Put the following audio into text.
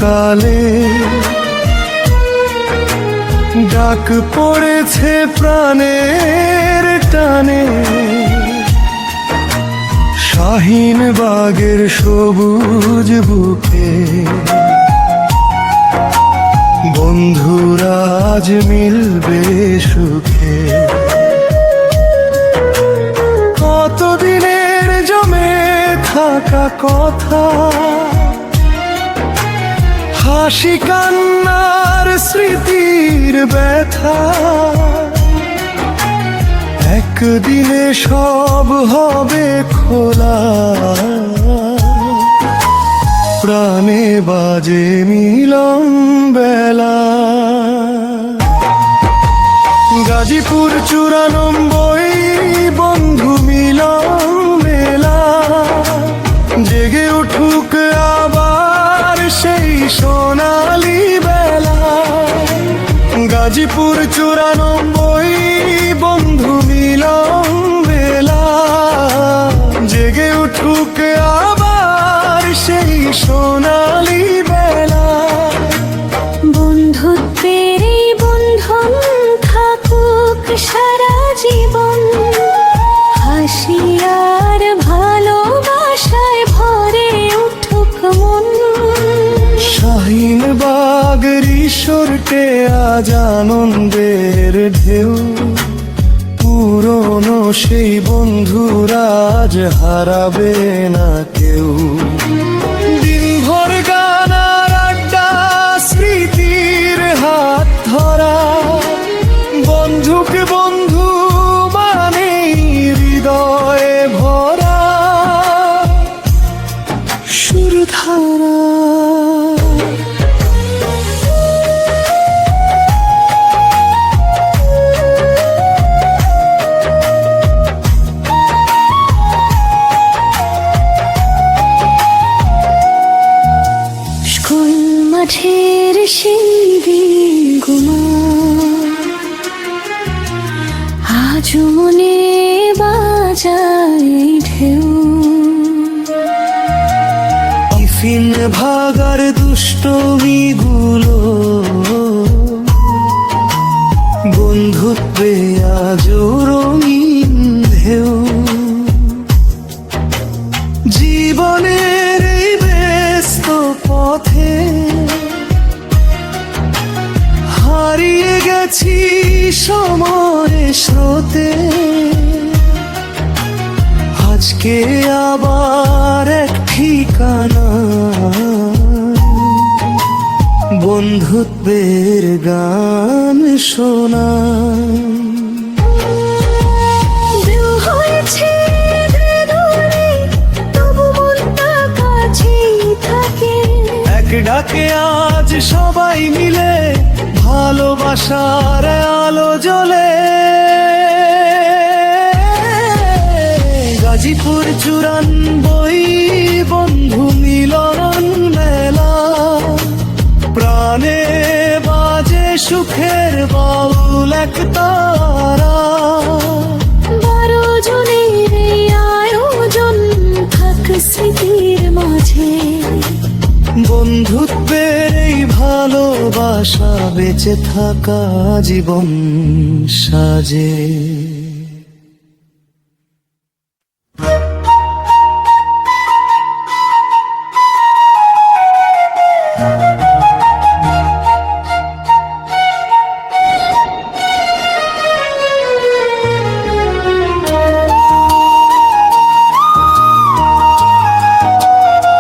সকালে ডাক পড়েছে প্রাণের টানে, শাহিন বাগের সবুজ বুকে বন্ধুরা আজ মিলবে সুখে। কতদিনের জমে থাকা কথা, হাসি কান্নার স্মৃতির ব্যথা, একদিনে সব হবে খোলা। প্রাণে বাজে মিলন বেলা। গাজীপুর 94 বন্ধু মিলন মেলা, জেগে উঠুক আবার সেই সোনালি বেলা। গাজীপুর 94 বন্ধু মিলন মেলা, জেগে উঠুক আবার সেই সোনালি বেলা। বন্ধুত্বের এই বন্ধন থাকুক সারা জীবন, হাসি আর ভালোবাসায় ভরে উঠুক মন। শাহিন বাগের রিসোর্টে আজ আনন্দের ঢেউ, পুরনো সেই বন্ধুরা আজ হারাবে না কেউ। দিনভর গান আর আড্ডা, স্মৃতির হাত ধরা, বন্ধুকে বন্ধু মানে হৃদয়ে ভরা সুরধারা। মাঠের সেই দিনগুলো আজ মনে বাজায় ঢেউ। টিফিন ভাগার দুষ্টমিগুলো বন্ধুত্বে আজ রঙিন ঢেউ। জীবনের এই ব্যস্ত পথে হারিয়ে গেছি সময়ের স্রোতে, আজকে আবার এক ঠিকানা, বন্ধুত্বের গান শোনা। এক ডাকে আজ সবাই মিলে ভালোবাসার আলো জ্বলে। গাজীপুর 94 বন্ধু মিলন মেলা, প্রাণে বাজে সুখের বাউল এক তারা। 12 জনের এই আয়োজন থাক স্মৃতির মাঝে, বন্ধুত্বের এই ভালোবাসা বেঁচে থাকা জীবন সাজে।